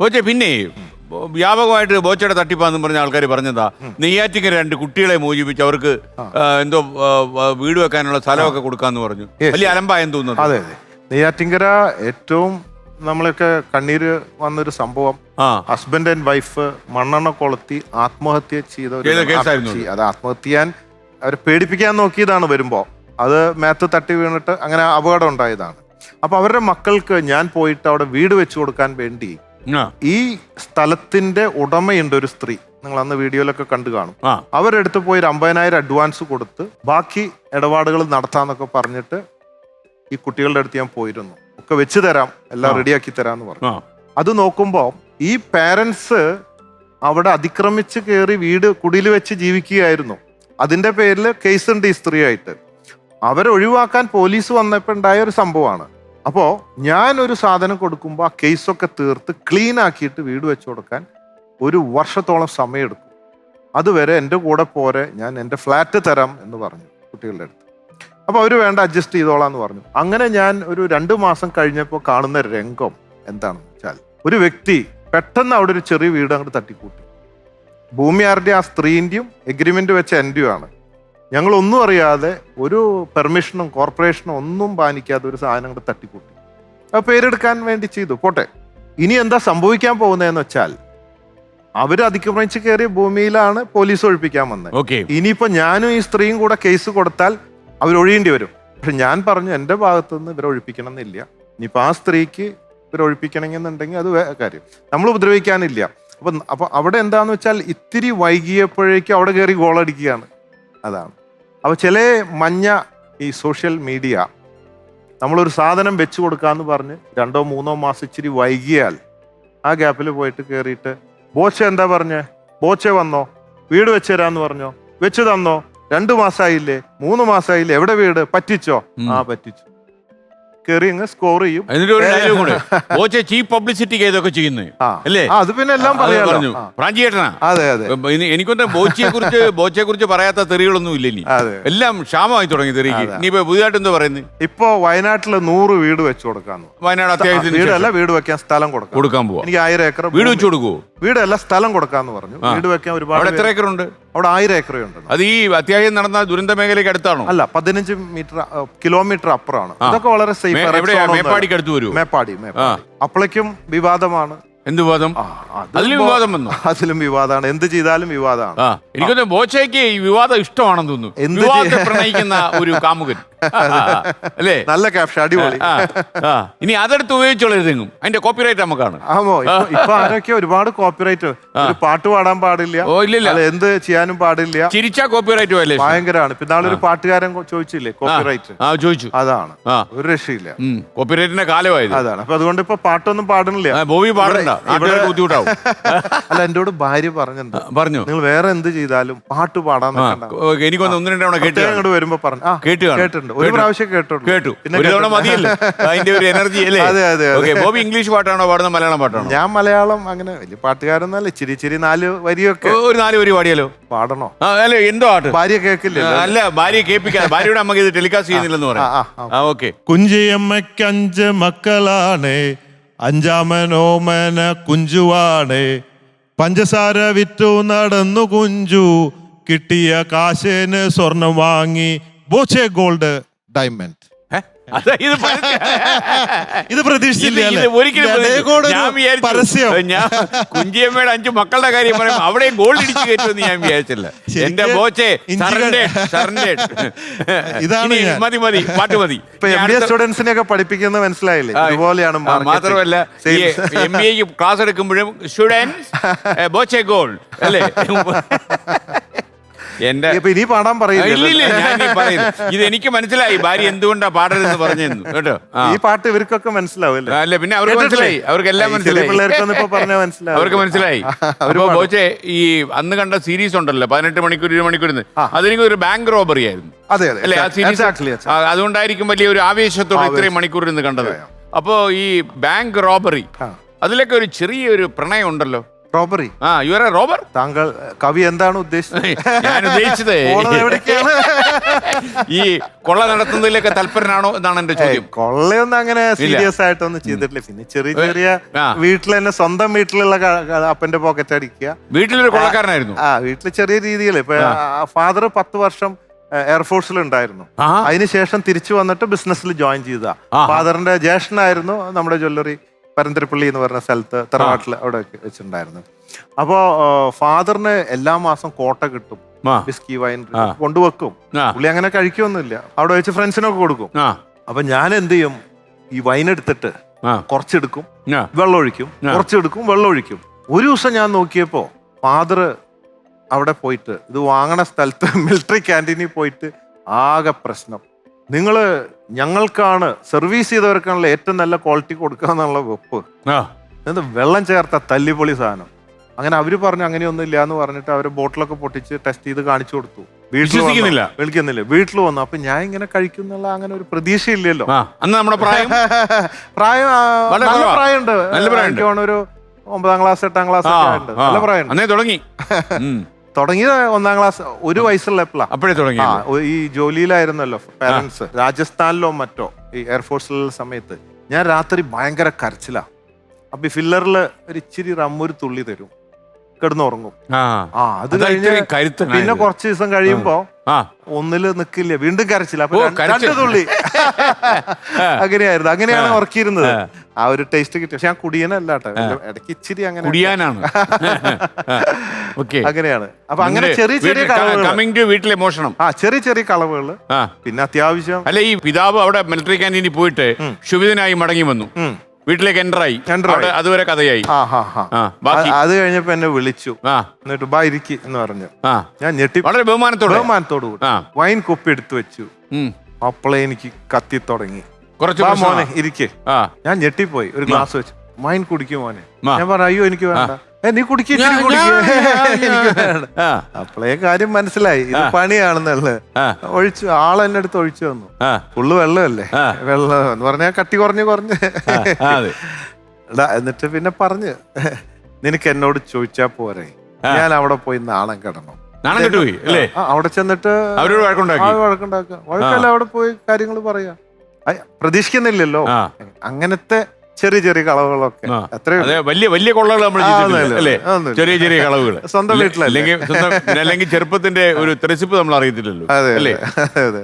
ബോച്ചെ പിന്നെ വ്യാപകമായിട്ട് ബോച്ചയുടെ തട്ടിപ്പാന്ന് പറഞ്ഞ ആൾക്കാർ പറഞ്ഞതാ നെയ്യാറ്റിക്കര 2 കുട്ടികളെ മോചിപ്പിച്ച് അവർക്ക് എന്തോ വീട് വെക്കാനുള്ള സ്ഥലമൊക്കെ കൊടുക്കാന്ന് പറഞ്ഞു. വലിയ അലമ്പായെന്ന് തോന്നുന്നു. അതെ അതെ, നെയ്യാറ്റിങ്കര ഏറ്റവും നമ്മളൊക്കെ കണ്ണീര് വന്നൊരു സംഭവം. ഹസ്ബൻഡ് ആൻഡ് വൈഫ് മണ്ണെണ്ണ കൊളുത്തി ആത്മഹത്യ ചെയ്ത അത് ആത്മഹത്യ ചെയ്യാൻ അവരെ പേടിപ്പിക്കാൻ നോക്കിയതാണ്. വരുമ്പോ അത് മേത്ത് തട്ടി വീണിട്ട് അങ്ങനെ അപകടം ഉണ്ടായതാണ്. അപ്പൊ അവരുടെ മക്കൾക്ക് ഞാൻ പോയിട്ട് അവിടെ വീട് വെച്ചു കൊടുക്കാൻ വേണ്ടി ഈ സ്ഥലത്തിന്റെ ഉടമയുണ്ട് ഒരു സ്ത്രീ, നിങ്ങൾ അന്ന് വീഡിയോയിലൊക്കെ കണ്ടു കാണും. അവരുടെ അടുത്ത് പോയി 50,000 അഡ്വാൻസ് കൊടുത്ത് ബാക്കി ഇടപാടുകൾ നടത്താന്നൊക്കെ പറഞ്ഞിട്ട് ഈ കുട്ടികളുടെ അടുത്ത് ഞാൻ പോയിരുന്നു. ഒക്കെ വെച്ച് തരാം, എല്ലാം റെഡിയാക്കി തരാന്ന് പറഞ്ഞു. അത് നോക്കുമ്പോ ഈ പാരന്റ്സ് അവിടെ അതിക്രമിച്ച് കയറി വീട് കുടിയിൽ വെച്ച് ജീവിക്കുകയായിരുന്നു. അതിന്റെ പേരിൽ കേസുണ്ട് ഈ സ്ത്രീയായിട്ട്. അവരെ ഒഴിവാക്കാൻ പോലീസ് വന്നപ്പോൾ ഉണ്ടായ ഒരു സംഭവമാണ്. അപ്പോ ഞാൻ ഒരു സാധനം കൊടുക്കുമ്പോൾ ആ കേസൊക്കെ തീർത്ത് ക്ലീൻ ആക്കിയിട്ട് വീട് വെച്ചു കൊടുക്കാൻ 1 വർഷത്തോളം സമയമെടുക്കും. അതുവരെ എൻ്റെ കൂടെ പോരെ, ഞാൻ എൻ്റെ ഫ്ലാറ്റ് തരാം എന്ന് പറഞ്ഞു കുട്ടികളുടെ അടുത്ത്. അപ്പൊ അവര് വേണ്ട, അഡ്ജസ്റ്റ് ചെയ്തോളാന്ന് പറഞ്ഞു. അങ്ങനെ ഞാൻ ഒരു 2 മാസം കഴിഞ്ഞപ്പോൾ കാണുന്ന രംഗം എന്താണെന്ന് വെച്ചാൽ, ഒരു വ്യക്തി പെട്ടെന്ന് അവിടെ ഒരു ചെറിയ വീട് അങ്ങോട്ട് തട്ടിക്കൂട്ടി. ഭൂമി ആരുടെ? ആ സ്ത്രീൻ്റെയും എഗ്രിമെന്റ് വെച്ച എൻ്റെയും ആണ്. ഞങ്ങളൊന്നും അറിയാതെ ഒരു പെർമിഷനും കോർപ്പറേഷനും ഒന്നും പാലിക്കാതെ ഒരു സാധനം അങ്ങോട്ട് തട്ടിക്കൂട്ടി. അത് പേരെടുക്കാൻ വേണ്ടി ചെയ്തു, പോട്ടെ. ഇനി എന്താ സംഭവിക്കാൻ പോകുന്നതെന്ന് വെച്ചാൽ, അവര് അതിക്രമിച്ച് കയറിയ ഭൂമിയിലാണ് പോലീസ് ഒഴിപ്പിക്കാൻ വന്നത്. ഇനിയിപ്പോ ഞാനും ഈ സ്ത്രീയും കൂടെ കേസ് കൊടുത്താൽ അവരൊഴിയേണ്ടി വരും. പക്ഷെ ഞാൻ പറഞ്ഞു എൻ്റെ ഭാഗത്തുനിന്ന് ഇവരെ ഒഴിപ്പിക്കണം എന്നില്ല. ഇനിയിപ്പോൾ ആ സ്ത്രീക്ക് ഇവരെ ഒഴിപ്പിക്കണമെന്നുണ്ടെങ്കിൽ അത് കാര്യം, നമ്മൾ ഉപദ്രവിക്കാനില്ല. അപ്പൊ അവിടെ എന്താന്ന് വെച്ചാൽ, ഇത്തിരി വൈകിയപ്പോഴേക്കും അവിടെ കയറി ഗോളടിക്കുകയാണ്. അതാണ്. അപ്പൊ ചില മഞ്ഞ ഈ സോഷ്യൽ മീഡിയ നമ്മളൊരു സാധനം വെച്ചു കൊടുക്കാന്ന് പറഞ്ഞ് 2-3 മാസം ഇച്ചിരി വൈകിയാൽ ആ ഗ്യാപ്പിൽ പോയിട്ട് കയറിയിട്ട് ബോച്ച എന്താ പറഞ്ഞേ, ബോച്ച വന്നോ, വീട് വെച്ച് തരാന്ന് പറഞ്ഞോ, വെച്ച് തന്നോ, 2 മാസമായില്ലേ, 3 മാസമായില്ലേ, എവിടെ വീട്, പറ്റിച്ചോ? പറ്റിച്ചു. കയറി അങ്ങ് സ്കോർ ചെയ്യും. ചീപ്പ് പബ്ലിസിറ്റി ഇതൊക്കെ ചെയ്യുന്നത് അല്ലേ? അത് പിന്നെ എല്ലാം പറഞ്ഞു. അതെ അതെ, എനിക്കൊന്നും ബോച്ചയെ കുറിച്ച് പറയാത്ത തെറികളൊന്നും ഇല്ല. ഇനി എല്ലാം ക്ഷാമമായി തുടങ്ങി തെറിക്ക്. ഇനിയിപ്പോ പുതിയതായിട്ട് എന്താ പറയുന്നത്? ഇപ്പൊ വയനാട്ടില് 100 വീട് വെച്ചു കൊടുക്കാന്ന്. വയനാട് അത്യാവശ്യം വീടല്ല, വീട് വെക്കാൻ സ്ഥലം കൊടുക്കാൻ പോവാ. എനിക്ക് 1000 ഏക്കർ വീട് വെച്ചു കൊടുക്കുവോ? വീടല്ല, സ്ഥലം കൊടുക്കാന്ന് പറഞ്ഞു. വീട് വെക്കാൻ ഒരുപാട്. എത്ര ഏക്കർ ഉണ്ട് അവിടെ? 1000 ഏക്കർ ഉണ്ട്. അത് ഈ അത്യാവശ്യം നടന്ന ദുരന്ത മേഖലയ്ക്ക് അടുത്താണോ? അല്ല, 15 കിലോമീറ്റർ അപ്പുറമാണ്. അതൊക്കെ വളരെ സേഫ്. മേപ്പാടിക്ക് അടുത്ത് വരും. മേപ്പാടി. അപ്പോഴേക്കും വിവാദമാണ്. എന്ത് വിവാദം? അതിലും വിവാദം വന്നു. അതിലും വിവാദമാണ്. എന്ത് ചെയ്താലും വിവാദമാണ്. എനിക്കൊന്ന് ബോച്ചയ്ക്ക് ഈ വിവാദം ഇഷ്ടമാണെന്ന് തോന്നുന്നു. വിവാദത്തെ പ്രണയിക്കുന്ന ഒരു കാമുകൻ അല്ലേ? നല്ല ക്യാപ്ഷൻ, അടിപൊളി. ഇനി അതെടുത്ത് ഉപയോഗിച്ചോളരുതെങ്കും അതിന്റെ കോപ്പിറൈറ്റ് നമുക്കാണ്. ഇപ്പൊ ആരൊക്കെ ഒരുപാട് കോപ്പിറൈറ്റ്. ഒരു പാട്ട് പാടാൻ പാടില്ല, എന്ത് ചെയ്യാനും പാടില്ല, ചിരിച്ചാ കോപ്പിറൈറ്റ് പോലെ ഭയങ്കരമാണ്. പിന്നെ ഒരു പാട്ടുകാരൻ ചോദിച്ചില്ലേ കോപ്പിറൈറ്റ്? ചോദിച്ചു. അതാണ്, ഒരു രക്ഷയില്ല. കോപ്പിറൈറ്റിന്റെ കാലമായത് അതാണ്. അപ്പൊ അതുകൊണ്ട് ഇപ്പൊ പാട്ടൊന്നും പാടുന്നില്ല. ബോബി പാടണ്ട, ബുദ്ധിമുട്ടാവും. അല്ല, എന്നോട് ഭാര്യ പറഞ്ഞു, നിങ്ങൾ വേറെ എന്ത് ചെയ്താലും പാട്ട് പാടാൻ. എനിക്കൊന്ന് 1-2 തവണ കേട്ട് വരുമ്പോ പറഞ്ഞു കേട്ടിട്ടുണ്ട്. ഒരു പ്രാവശ്യം കേട്ടു. പിന്നെ മതിയല്ലോ അതിന്റെ ഒരു എനർജി അല്ലേ? അതെ. ബോബി ഇംഗ്ലീഷ് പാട്ടാണോ പാടുന്നത്, മലയാളം പാട്ടാണോ? ഞാൻ മലയാളം അങ്ങനെ വലിയ പാട്ടുകാരൊന്നല്ല. ഇച്ചിരി 4 വരിയൊക്കെ. ഒരു 4 വരി പാടിയാലോ? പാടണോ? അല്ലെ, എന്തോ പാട്ട്? ഭാര്യ കേൾക്കില്ല. അല്ല, ഭാര്യ കേൾപ്പിക്കാൻ. ഭാര്യയുടെ അമ്മക്ക് ഇത് ടെലികാസ്റ്റ് ചെയ്യുന്നില്ലെന്ന് പറയാം. ഓക്കെ. കുഞ്ചിയമ്മയ്ക്ക് 5 മക്കളാണ്, 5ാമനോമന കുഞ്ചുവാണ്. പഞ്ചസാര വിറ്റു നടന്നു കുഞ്ചു, കിട്ടിയ കാശിന് സ്വർണം വാങ്ങി ബോച്ചെ ഗോൾഡ് ഡയമണ്ട്. ഇത് പ്രതീക്ഷിച്ചില്ല. കുഞ്ചിയമ്മയുടെ 5 മക്കളുടെ കാര്യം പറയുമ്പോൾ അവിടെ ഗോൾഡ് ഇടിച്ചു കയറ്റുമെന്ന് ഞാൻ വിചാരിച്ചില്ല. എന്റെ ബോച്ചെ ഇതാണ്. മതി, പാട്ട് മതി. സ്റ്റുഡൻസിനെയൊക്കെ പഠിപ്പിക്കുന്നത് മനസ്സിലായില്ലേ? ഇതുപോലെയാണ്. മാത്രമല്ല, MBA ക്ലാസ് എടുക്കുമ്പോഴും സ്റ്റുഡൻസ് ബോച്ചെ ഗോൾഡ് അല്ലേ? ഇനി പാടാൻ പറയില്ല. ഇത് എനിക്ക് മനസ്സിലായി ഭാര്യ എന്തുകൊണ്ടാ പാടരുതെന്ന് പറഞ്ഞെന്നു കേട്ടോ. ഈ പാട്ട് ഇവർക്കൊക്കെ മനസ്സിലാവും അല്ല, പിന്നെ അവർക്ക് മനസ്സിലായി, അവർക്കെല്ലാം മനസ്സിലായി, അവർക്ക് മനസ്സിലായി. ബോച്ചെ ഈ അന്ന് കണ്ട സീരീസ് ഉണ്ടല്ലോ 18 മണിക്കൂർ 20 മണിക്കൂർ, അതെനിക്ക് ഒരു ബാങ്ക് റോബറി ആയിരുന്നു അല്ലേ ആ സീരീസ്? അതുകൊണ്ടായിരിക്കും വലിയ ഒരു ആവേശത്തോടെ ഇത്രയും മണിക്കൂർ ഇരുന്ന് കണ്ടത്. അപ്പോ ഈ ബാങ്ക് റോബറി അതിലൊക്കെ ഒരു ചെറിയൊരു പ്രണയം ഉണ്ടല്ലോ. Robbery. You are A robber. താങ്കൾ കവി എന്താണ് ഉദ്ദേശിച്ചത്? ഞാൻ ഉദ്ദേശിച്ചത് എവിടേക്കാണ്? ഈ കൊള്ള നടത്തുന്നതിലൊക്കെ തൽപരനാണോ എന്നാണ് എന്റെ ചോദ്യം. കൊള്ളയൊന്നും അങ്ങനെ സീരിയസ് ആയിട്ടൊന്നും ചെയ്തിട്ടില്ല. പിന്നെ ചെറിയ ചെറിയ വീട്ടിൽ തന്നെ സ്വന്തം വീട്ടിലുള്ള അപ്പന്റെ പോക്കറ്റ് അടിക്കുക. വീട്ടിലൊരു കൊള്ളക്കാരനായിരുന്നു. വീട്ടില് ചെറിയ രീതിയിൽ. ഇപ്പൊ ഫാദർ 10 വർഷം എയർഫോഴ്സിൽ ഉണ്ടായിരുന്നു. അതിനുശേഷം തിരിച്ചു വന്നിട്ട് ബിസിനസ്സിൽ ജോയിൻ ചെയ്ത ഫാദറിന്റെ ജ്യേഷ്ഠനായിരുന്നു നമ്മുടെ ജ്വല്ലറി പരന്തരപ്പള്ളി എന്ന് പറഞ്ഞ സ്ഥലത്ത് തറവാട്ടിൽ അവിടെ വെച്ചിട്ടുണ്ടായിരുന്നു. അപ്പോ ഫാദറിന് എല്ലാ മാസം കോട്ട കിട്ടും, വിസ്കി വൈൻ കൊണ്ടുവെക്കും. പുള്ളി അങ്ങനെ കഴിക്കൊന്നുമില്ല, അവിടെ വെച്ച് ഫ്രണ്ട്സിനൊക്കെ കൊടുക്കും. അപ്പൊ ഞാൻ എന്ത് ചെയ്യും, ഈ വൈൻ എടുത്തിട്ട് കുറച്ചെടുക്കും, വെള്ളം ഒഴിക്കും, കുറച്ചെടുക്കും, വെള്ളം ഒഴിക്കും. ഒരു ദിവസം ഞാൻ നോക്കിയപ്പോ ഫാദർ അവിടെ പോയിട്ട് ഇത് വാങ്ങണ സ്ഥലത്ത് മിലിറ്ററി ക്യാൻറ്റീനിൽ പോയിട്ട് ആകെ പ്രശ്നം. നിങ്ങള് ഞങ്ങൾക്കാണ് സർവീസ് ചെയ്തവർക്കാണല്ലോ ഏറ്റവും നല്ല ക്വാളിറ്റി കൊടുക്കുക എന്നുള്ള വെപ്പ്. എന്ത് വെള്ളം ചേർത്ത തല്ലിപ്പൊളി സാധനം. അങ്ങനെ അവര് പറഞ്ഞു അങ്ങനെയൊന്നും ഇല്ല എന്ന് പറഞ്ഞിട്ട് അവര് ബോട്ടിലൊക്കെ പൊട്ടിച്ച് ടെസ്റ്റ് ചെയ്ത് കാണിച്ചു കൊടുത്തു. വിളിക്കുന്നില്ല. വീട്ടിൽ വന്നു. അപ്പൊ ഞാൻ ഇങ്ങനെ കഴിക്കുന്നുള്ള അങ്ങനെ ഒരു പ്രതീക്ഷയില്ലല്ലോ. പ്രായം നല്ല പ്രായമുണ്ട്. എനിക്ക് ഒരു 9ാം ക്ലാസ് 8ാം ക്ലാസ് ഒക്കെ ഉണ്ട്. നല്ല പ്രായമുണ്ട്. തുടങ്ങിയത് 1ാം ക്ലാസ്, 1 വയസ്സുള്ളപ്പോഴാണ്. അപ്പോഴേ തുടങ്ങി. ഈ ജോലിയിലായിരുന്നല്ലോ പാരന്റ്സ്, രാജസ്ഥാനിലോ മറ്റോ ഈ എയർഫോഴ്സിലുള്ള സമയത്ത് ഞാൻ രാത്രി ഭയങ്കര കരച്ചിലാ. അപ്പൊ ഈ ഫില്ലറിൽ ഒരു ഇച്ചിരി റമ്മൊരു തുള്ളി തരും, കിടന്നുറങ്ങും. അത് കഴിഞ്ഞ് പിന്നെ കുറച്ച് ദിവസം കഴിയുമ്പോ ഒന്നില് നിക്കില്ല, വീണ്ടും കരച്ചില്ല. അപ്പൊ 2 തുള്ളി അങ്ങനെയായിരുന്നു. അങ്ങനെയാണ് ഉറക്കിയിരുന്നത്. ആ ഒരു ടേസ്റ്റ് കിട്ടി. പക്ഷെ ഞാൻ കുടിയനല്ല കേട്ടോ, ഇടയ്ക്ക് ഇച്ചിരി അങ്ങനെ അങ്ങനെയാണ്. അപ്പൊ അങ്ങനെ ചെറിയ ചെറിയ കളവുകൾ, ചെറിയ ചെറിയ കളവുകൾ. പിന്നെ അത്യാവശ്യം അല്ല, ഈ പിതാവ് അവിടെ മിലിറ്ററി ക്യാന്റീനിൽ പോയിട്ട് ക്ഷുഭിതനായി മടങ്ങി വന്നു, വീട്ടിലേക്ക് എൻ്ററായി. അതുവരെ കഥയായി. അത് കഴിഞ്ഞപ്പോ എന്നെ വിളിച്ചു, എന്നിട്ട് ബാ ഇരിക്കി എന്ന് പറഞ്ഞു. ഞാൻ ഞെട്ടി, വളരെ ബഹുമാനത്തോടു കൂടി വൈൻ കുപ്പി എടുത്തു വെച്ചു. അപ്പോളെ എനിക്ക് കത്തി തുടങ്ങി. മോനെ ഇരിക്കേ. ഞാൻ ഞെട്ടിപ്പോയി. ഒരു ഗ്ലാസ് വെച്ചു, വൈൻ കുടിക്കും മോനെ. ഞാൻ പറഞ്ഞു അയ്യോ എനിക്ക് വേണ്ട. നീ കുടിക്കും. അപ്പോളേ കാര്യം മനസ്സിലായി, ഇത് പണിയാണെന്നുള്ളത്. ഒഴിച്ചു, ആളെന്നെ അടുത്ത് ഒഴിച്ചു തന്നു. ഫുള്ള് വെള്ളമല്ലേ, വെള്ളം എന്ന് പറഞ്ഞാൽ കട്ടി കുറഞ്ഞ് എന്നിട്ട് പിന്നെ പറഞ്ഞ് നിനക്ക് എന്നോട് ചോദിച്ചാ പോരെ, ഞാൻ അവിടെ പോയി നാണം കിടണം. അവിടെ ചെന്നിട്ട് വഴക്കുണ്ടാക്കുക. വഴക്കല്ല, അവിടെ പോയി കാര്യങ്ങൾ പറയാ. പ്രതീക്ഷിക്കുന്നില്ലല്ലോ അങ്ങനത്തെ ചെറിയ ചെറിയ കളവുകളൊക്കെ. വലിയ വലിയ കൊള്ളകൾ നമ്മൾ ചെറിയ ചെറിയ കളവുകൾ സ്വന്തം വീട്ടിലല്ലെങ്കിൽ ചെറുപ്പത്തിന്റെ ഒരു തെരച്ചിപ്പ് നമ്മൾ അറിയത്തില്ലല്ലോ. അതെ അതെ.